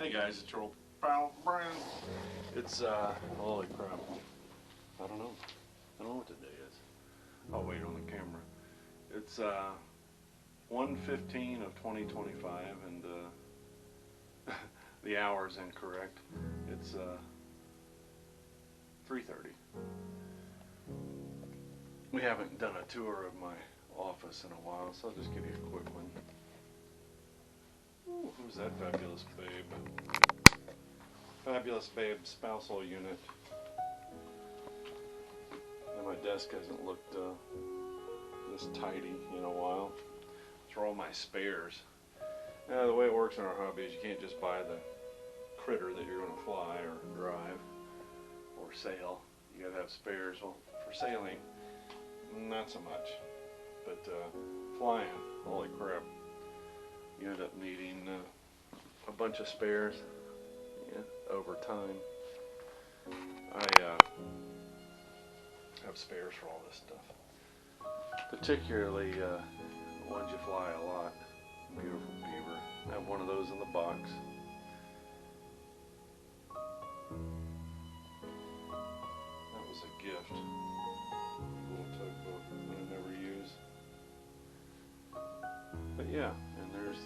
Hey guys, it's your old pal Brian. It's holy crap. I don't know what today is. I'll wait on the camera. It's 1:15 of 2025 and the hour's incorrect. It's 3:30. We haven't done a tour of my office in a while, so I'll just give you a quick one. Ooh, who's that fabulous babe? Fabulous babe spousal unit. And my desk hasn't looked this tidy in a while. These are all my spares. The way it works in our hobby is you can't just buy the critter that you're going to fly or drive or sail. You got to have spares. Well, for sailing, not so much. But flying, holy crap. You end up needing a bunch of spares over time. I have spares for all this stuff. Particularly ones you fly a lot. Beautiful beaver. I have one of those in the box. That was a gift. A little tugboat that I never use. But yeah, and there's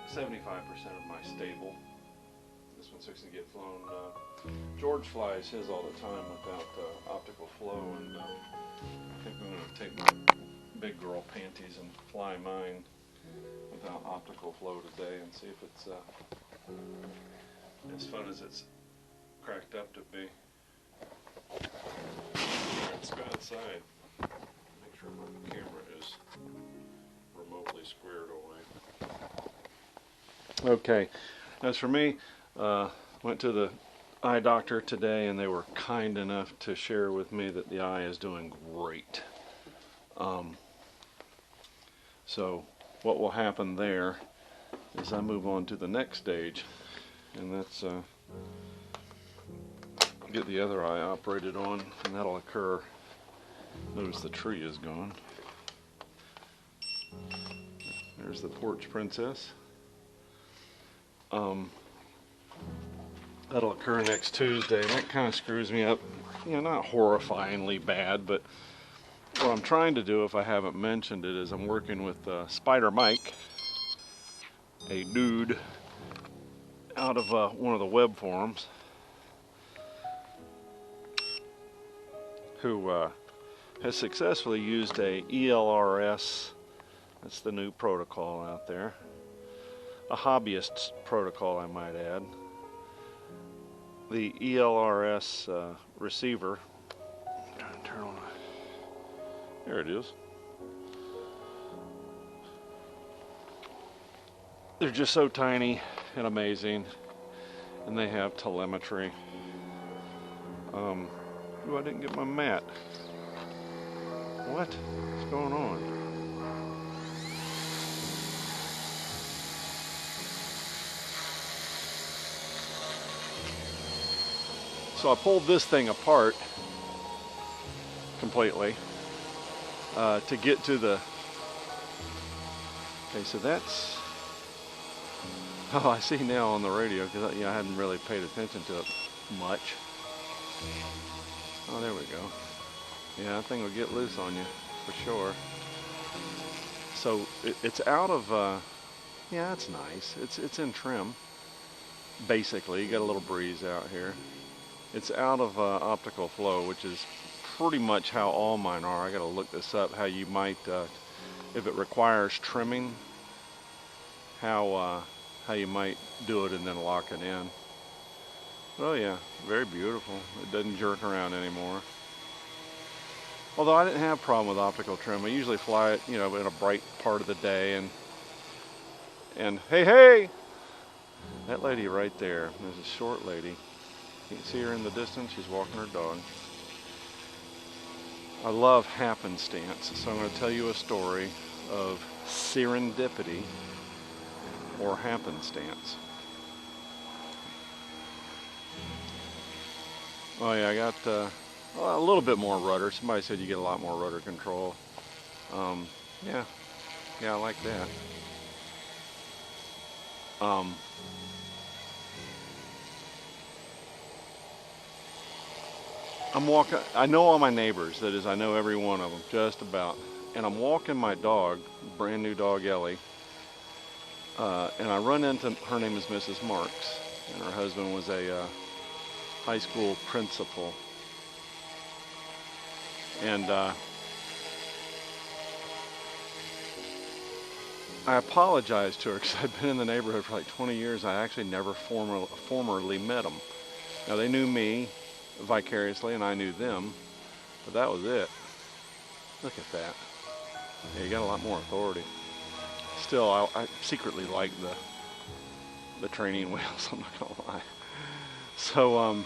75% of my stable. This one's fixing to get flown. George flies his all the time without optical flow, and I think I'm going to take my big girl panties and fly mine without optical flow today and see if it's as fun as it's cracked up to be. Let's go outside. Make sure my camera is remotely squared away. Okay, as for me, went to the eye doctor today and they were kind enough to share with me that the eye is doing great. So what will happen there is I move on to the next stage, and that's get the other eye operated on, and that'll occur. Notice the tree is gone. There's the porch princess. That'll occur next Tuesday, and that kind of screws me up. Not horrifyingly bad, but what I'm trying to do, if I haven't mentioned it, is I'm working with Spider Mike, a dude out of one of the web forums, who has successfully used a ELRS, that's the new protocol out there, a hobbyist protocol I might add. The ELRS receiver, turn on, there it is. They're just so tiny and amazing, and they have telemetry. Ooh, I didn't get my mat. What's going on? So I pulled this thing apart completely to get to the, okay, so that's, oh, I see now on the radio, because I hadn't really paid attention to it much. Oh, there we go. Yeah, that thing will get loose on you for sure. So it's out of, yeah, it's nice. It's in trim, basically. You got a little breeze out here. It's out of optical flow, which is pretty much how all mine are. I got to look this up, how you might, if it requires trimming, how you might do it and then lock it in. Oh yeah, very beautiful. It doesn't jerk around anymore. Although I didn't have a problem with optical trim. I usually fly it, in a bright part of the day, and hey, that lady right there, there's a short lady. You can see her in the distance. She's walking her dog. I love happenstance, so I'm going to tell you a story of serendipity or happenstance. Oh yeah, I got a little bit more rudder. Somebody said you get a lot more rudder control. Yeah, I like that. Um, I'm walking, I know all my neighbors, that is, I know every one of them, just about. And I'm walking my dog, brand new dog Ellie, and I run into, her name is Mrs. Marks, and her husband was a high school principal. And I apologized to her because I'd been in the neighborhood for like 20 years. I actually never formerly met them. Now, they knew me vicariously, and I knew them, but that was it. Look at that. Yeah, you got a lot more authority. Still, I secretly like the training wheels, I'm not gonna lie. So,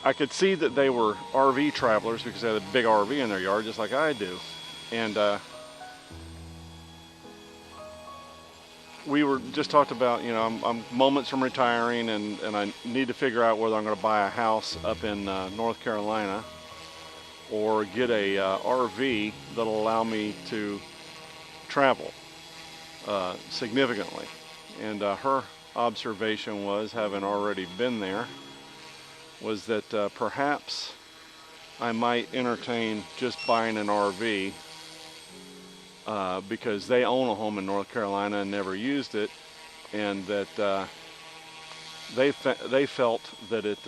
I could see that they were RV travelers because they had a big RV in their yard, just like I do. And we were just talked about, you know, I'm moments from retiring, and I need to figure out whether I'm going to buy a house up in North Carolina or get a RV that'll allow me to travel significantly. And her observation was, having already been there, was that perhaps I might entertain just buying an RV because they own a home in North Carolina and never used it, and that they felt that it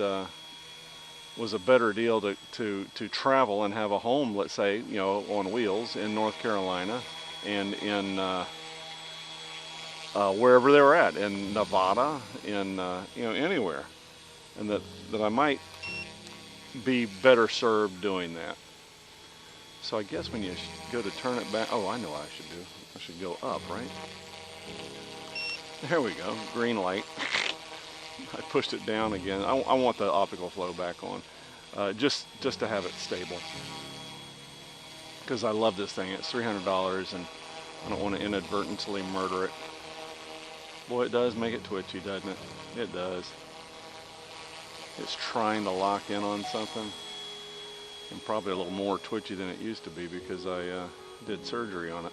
was a better deal to travel and have a home, let's say, you know, on wheels in North Carolina and in wherever they were at, in Nevada, in you know, anywhere, and that I might be better served doing that. So I guess when you go to turn it back, oh, I know what I should do. I should go up, right? There we go, green light. I pushed it down again. I want the optical flow back on, just to have it stable. Because I love this thing. It's $300, and I don't want to inadvertently murder it. Boy, it does make it twitchy, doesn't it? It does. It's trying to lock in on something. And probably a little more twitchy than it used to be because I did surgery on it.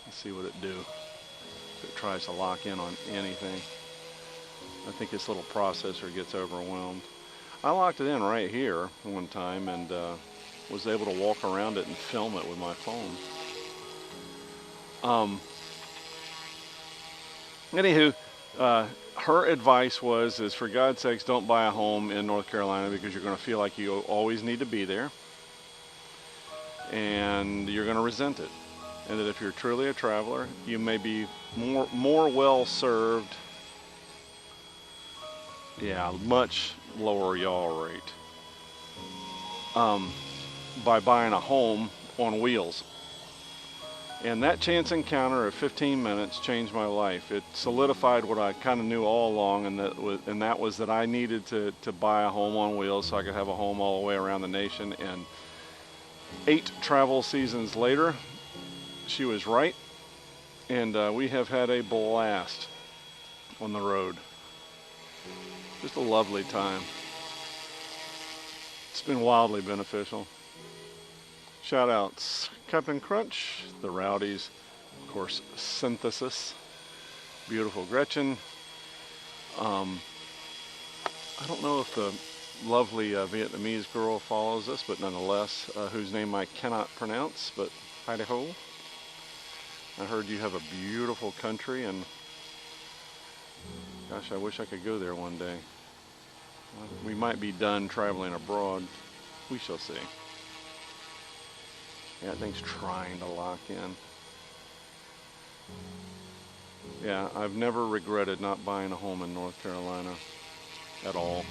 Let's see what it do if it tries to lock in on anything. I think this little processor gets overwhelmed. I locked it in right here one time and was able to walk around it and film it with my phone. Anywho, her advice is for God's sakes, don't buy a home in North Carolina because you're going to feel like you always need to be there, and you're going to resent it. And that if you're truly a traveler, you may be more well served, yeah, much lower yaw rate, by buying a home on wheels. And that chance encounter of 15 minutes changed my life. It solidified what I kind of knew all along, and that was that I needed to buy a home on wheels so I could have a home all the way around the nation. And 8 travel seasons later, she was right, and we have had a blast on the road. Just a lovely time. It's been wildly beneficial. Shout outs, Captain Crunch, the Rowdies, of course, Synthesis, beautiful Gretchen. I don't know if the lovely Vietnamese girl follows us, but nonetheless, whose name I cannot pronounce, but Idaho. I heard you have a beautiful country, and gosh, I wish I could go there one day. We might be done traveling abroad. We shall see. Yeah, that thing's trying to lock in. Yeah, I've never regretted not buying a home in North Carolina at all.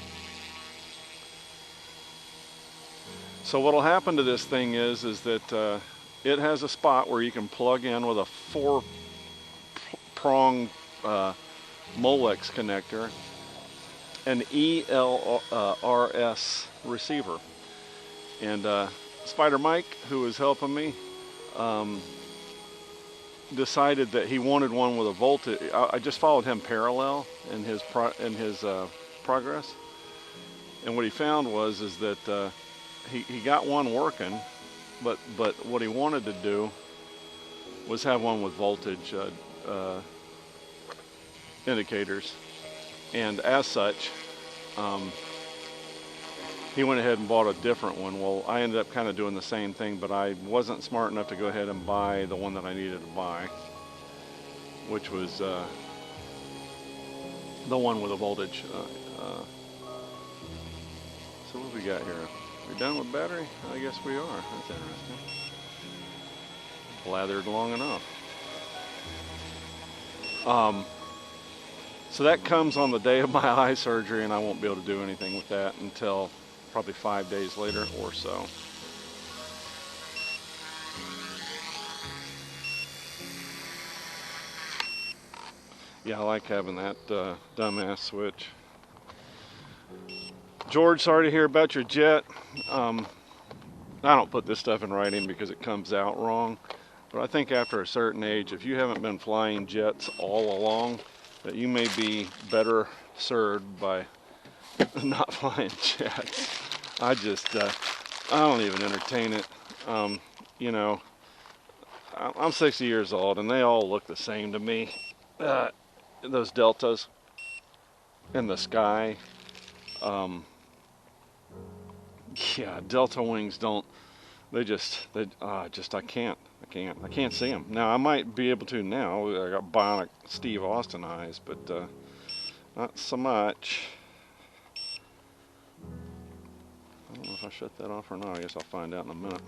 So what'll happen to this thing is that it has a spot where you can plug in with a 4-prong Molex connector, an ELRS receiver. And Spider Mike, who was helping me, decided that he wanted one with a voltage. I just followed him parallel in his progress, and what he found was that he got one working, but what he wanted to do was have one with voltage indicators, and as such, he went ahead and bought a different one. Well, I ended up kind of doing the same thing, but I wasn't smart enough to go ahead and buy the one that I needed to buy, which was the one with a voltage. So what do we got here? We done with battery? I guess we are. That's interesting. Lathered long enough. So that comes on the day of my eye surgery, and I won't be able to do anything with that until probably 5 days later or so. Yeah, I like having that dumbass switch. George, sorry to hear about your jet. I don't put this stuff in writing because it comes out wrong. But I think after a certain age, if you haven't been flying jets all along, that you may be better served by not flying jets. I don't even entertain it. You know, I'm 60 years old and they all look the same to me. Those deltas in the sky. Yeah, delta wings don't, I can't see them. Now I might be able to now. I got bionic Steve Austin eyes, but not so much. I don't know if I shut that off or not. I guess I'll find out in a minute.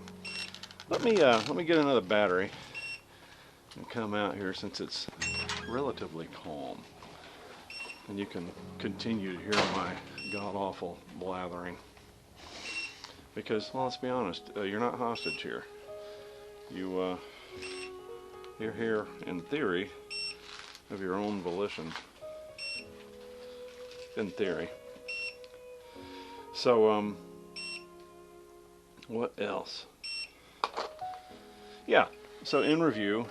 Let me get another battery and come out here since it's relatively calm, and you can continue to hear my god-awful blathering. Because, well, let's be honest, you're not hostage here. You're here, in theory, of your own volition. In theory. So, what else? Yeah, so in review,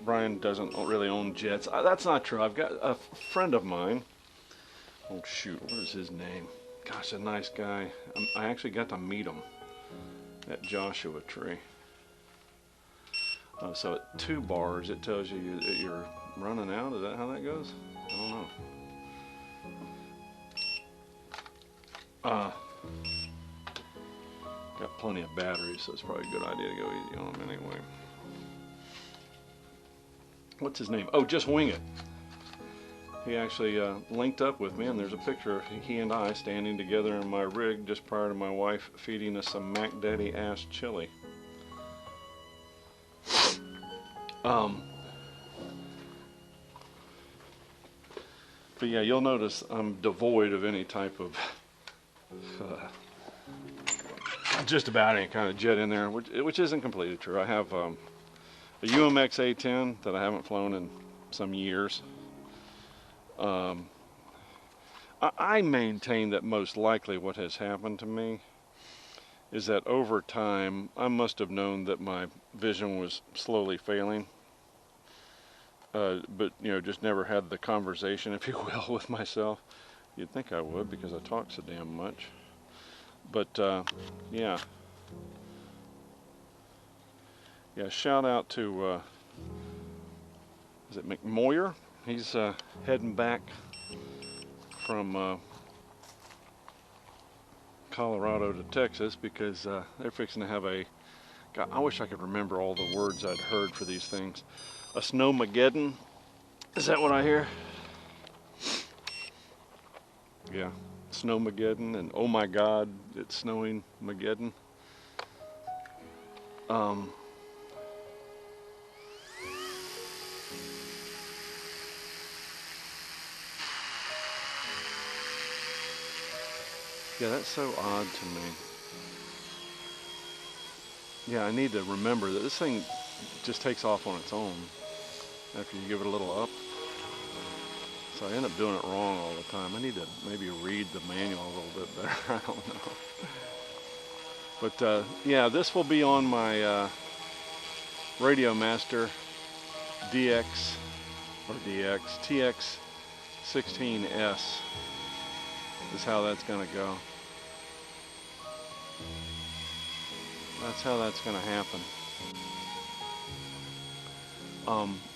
Brian doesn't really own jets. That's not true. I've got a friend of mine. Oh, shoot, what is his name? Gosh, a nice guy. I actually got to meet him at Joshua Tree. So at 2 bars, it tells you that you're running out. Is that how that goes? I don't know. Got plenty of batteries, so it's probably a good idea to go easy on them anyway. What's his name? Oh, Just Wing It. He actually linked up with me, and there's a picture of he and I standing together in my rig just prior to my wife feeding us some Mac Daddy ass chili. But yeah, you'll notice I'm devoid of any type of just about any kind of jet in there, which isn't completely true. I have a UMX A10 that I haven't flown in some years. I maintain that most likely what has happened to me is that over time I must have known that my vision was slowly failing, but you know, just never had the conversation, if you will, with myself. You'd think I would because I talk so damn much. But yeah, shout out to is it McMoyer? He's heading back from Colorado to Texas because they're fixing to have a, God, I wish I could remember all the words I'd heard for these things. A snowmageddon? Is that what I hear? Yeah, snowmageddon, and oh my God, it's snowing Mageddon. Yeah, that's so odd to me. Yeah, I need to remember that this thing just takes off on its own after you give it a little up. So I end up doing it wrong all the time. I need to maybe read the manual a little bit better. I don't know. But yeah, this will be on my Radio Master TX 16S is how that's going to go. That's how that's going to happen.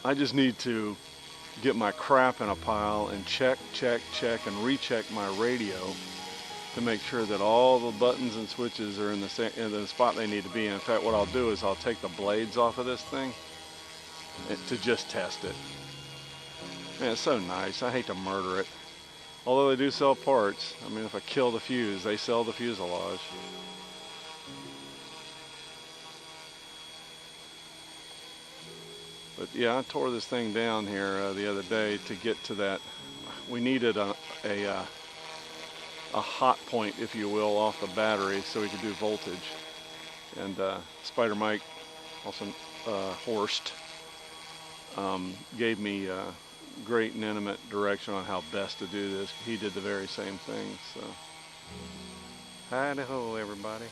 I just need to get my crap in a pile and check, and recheck my radio to make sure that all the buttons and switches are in the spot they need to be in. In fact, what I'll do is I'll take the blades off of this thing to just test it. Man, it's so nice. I hate to murder it. Although they do sell parts. I mean, if I kill the fuse, they sell the fuselage. But yeah, I tore this thing down here the other day to get to that. We needed a hot point, if you will, off the battery so we could do voltage. And Spider Mike, also Horst, gave me great and intimate direction on how best to do this. He did the very same thing. So, hidey ho, everybody,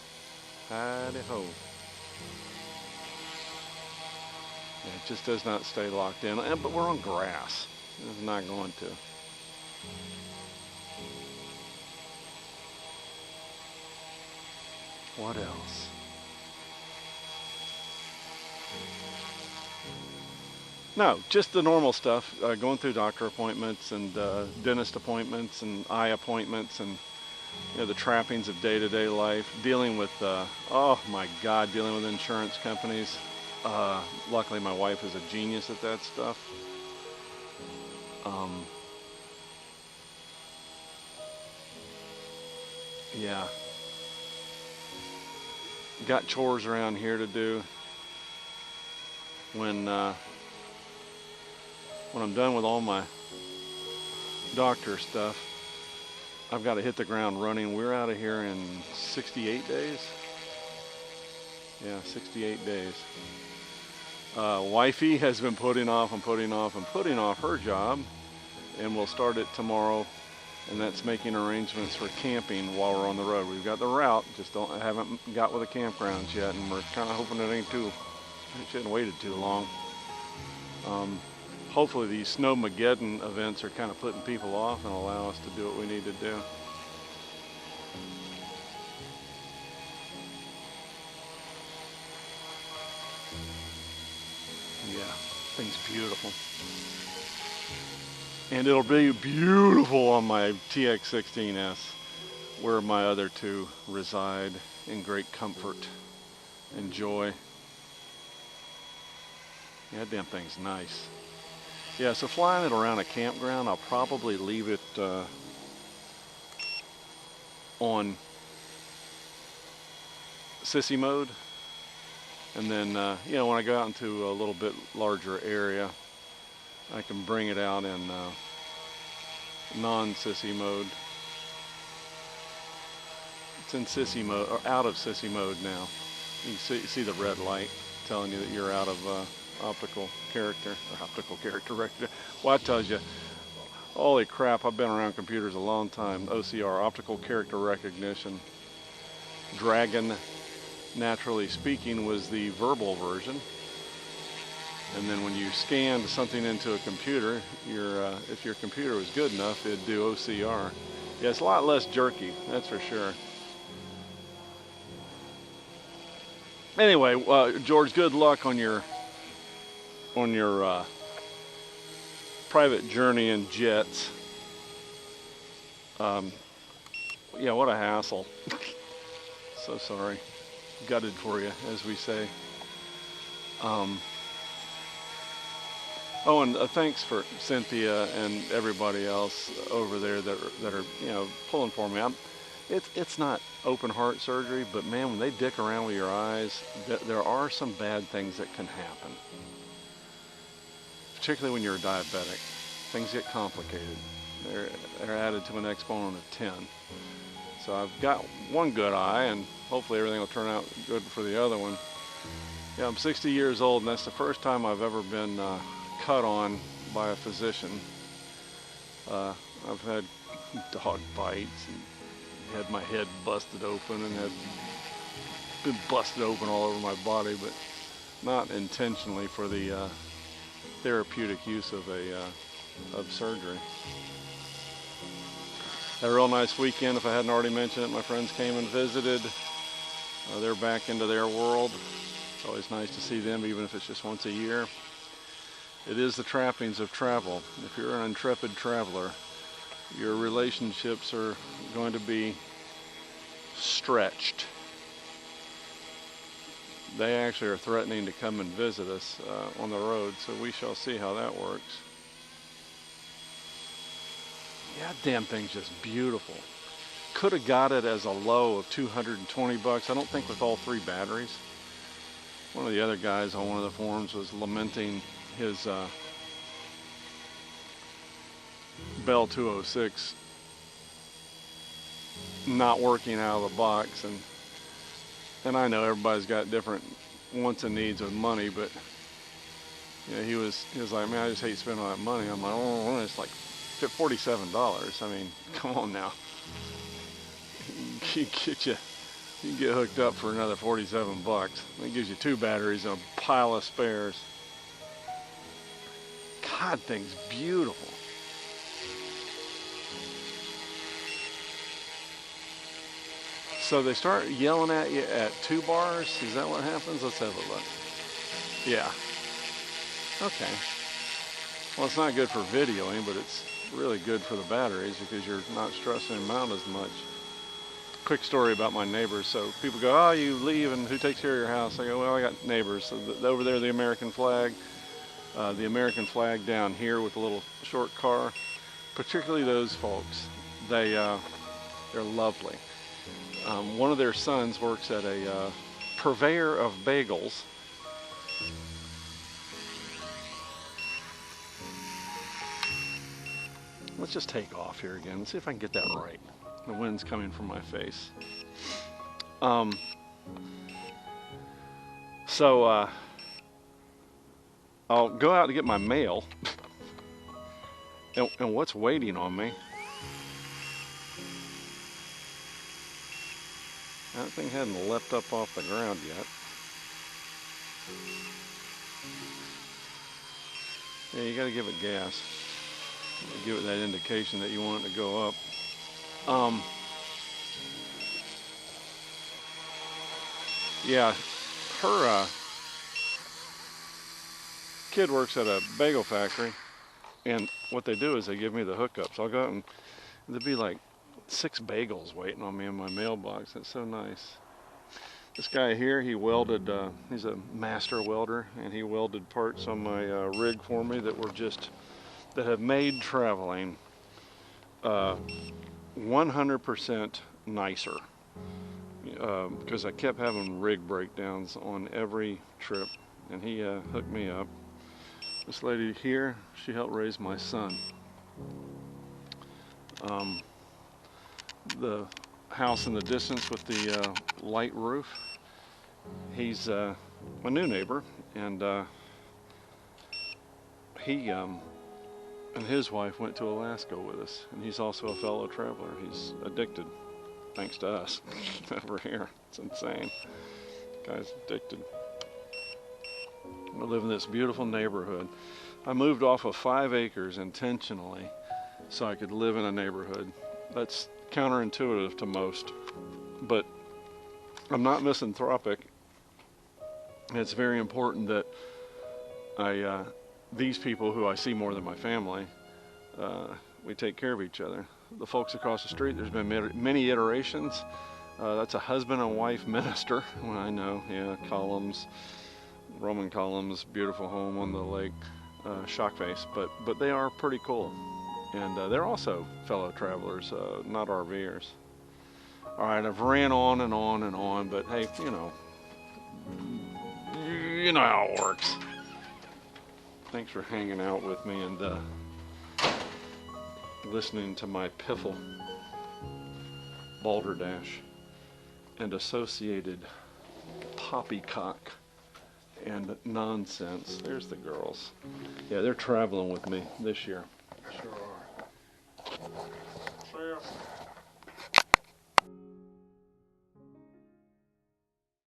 hidey ho. Yeah, it just does not stay locked in, but we're on grass. It's not going to. What else? No, just the normal stuff, going through doctor appointments and dentist appointments and eye appointments and the trappings of day-to-day life, dealing with, oh my God, dealing with insurance companies. Luckily my wife is a genius at that stuff. Yeah. Got chores around here to do. When I'm done with all my doctor stuff, I've got to hit the ground running. We're out of here in 68 days. Yeah, 68 days. Wifey has been putting off her job, and we'll start it tomorrow, and that's making arrangements for camping while we're on the road. We've got the route, just haven't got with the campgrounds yet, and we're kind of hoping it shouldn't waited too long. Hopefully these Snowmageddon events are kind of putting people off and allow us to do what we need to do. Yeah, thing's beautiful. And it'll be beautiful on my TX16S, where my other two reside in great comfort and joy. Yeah, that damn thing's nice. Yeah, so flying it around a campground, I'll probably leave it on sissy mode. And then, when I go out into a little bit larger area, I can bring it out in non-sissy mode. It's in sissy mode, or out of sissy mode now. You can see the red light telling you that you're out of optical character recognition. Well, that tells you, holy crap, I've been around computers a long time. OCR, optical character recognition. Dragon, naturally speaking, was the verbal version. And then when you scanned something into a computer, if your computer was good enough, it'd do OCR. Yeah, it's a lot less jerky, that's for sure. Anyway, George, good luck on your private journey in jets. Yeah, what a hassle. So sorry. Gutted for you, as we say. Oh, and thanks for Cynthia and everybody else over there that are pulling for me. It's not open heart surgery, but man, when they dick around with your eyes, there are some bad things that can happen. Particularly when you're a diabetic, things get complicated. They're added to an exponent of 10. So I've got one good eye, and hopefully everything will turn out good for the other one. Yeah, I'm 60 years old, and that's the first time I've ever been cut on by a physician. I've had dog bites and had my head busted open and had been busted open all over my body, but not intentionally for the therapeutic use of surgery. Had a real nice weekend. If I hadn't already mentioned it, my friends came and visited. They're back into their world. It's always nice to see them, even if it's just once a year. It is the trappings of travel. If you're an intrepid traveler, your relationships are going to be stretched. They actually are threatening to come and visit us on the road, so we shall see how that works. Yeah, that damn thing's just beautiful. Could have got it as a low of 220 bucks. I don't think with all 3 batteries. One of the other guys on one of the forums was lamenting his Bell 206 not working out of the box, and I know everybody's got different wants and needs with money, but you know, he was like, man, I just hate spending all that money. I'm like, oh, it's like $47. I mean, come on now. You can get hooked up for another 47 bucks. It gives you 2 batteries and a pile of spares. God, thing's beautiful. So they start yelling at you at 2 bars? Is that what happens? Let's have a look. Yeah. Okay. Well, it's not good for videoing, but it's really good for the batteries because you're not stressing them out as much. Quick story about my neighbors. So people go, oh, you leave and who takes care of your house? I go, well, I got neighbors. So over there, the American flag down here with a little short car, particularly those folks, they're lovely. One of their sons works at a purveyor of bagels. Let's just take off here again. Let's see if I can get that right. The wind's coming from my face. So I'll go out to get my mail. and what's waiting on me? That thing hadn't leapt up off the ground yet. Yeah, you gotta give it gas. Give it that indication that you want it to go up. Yeah, her kid works at a bagel factory, and what they do is they give me the hookups. I'll go out and there'll be like 6 bagels waiting on me in my mailbox. That's so nice. This guy here, he welded, he's a master welder, and he welded parts on my rig for me that have made traveling 100% nicer. Because I kept having rig breakdowns on every trip, and he hooked me up. This lady here, she helped raise my son. The house in the distance with the light roof, he's my new neighbor, and he and his wife went to Alaska with us, and he's also a fellow traveler. He's addicted, thanks to us over here. It's insane. Guy's addicted. I live in this beautiful neighborhood. I moved off of 5 acres intentionally so I could live in a neighborhood. That's counterintuitive to most, but I'm not misanthropic. It's very important that these people who I see more than my family, we take care of each other. The folks across the street, there's been many iterations. That's a husband and wife minister. Well, I know, yeah, columns, Roman columns, beautiful home on the lake, shock face, but they are pretty cool. And they're also fellow travelers, not RVers. All right, I've ran on and on and on, but hey, you know how it works. Thanks for hanging out with me and listening to my piffle, Balderdash, and associated poppycock and nonsense. There's the girls. Yeah, they're traveling with me this year. Sure are.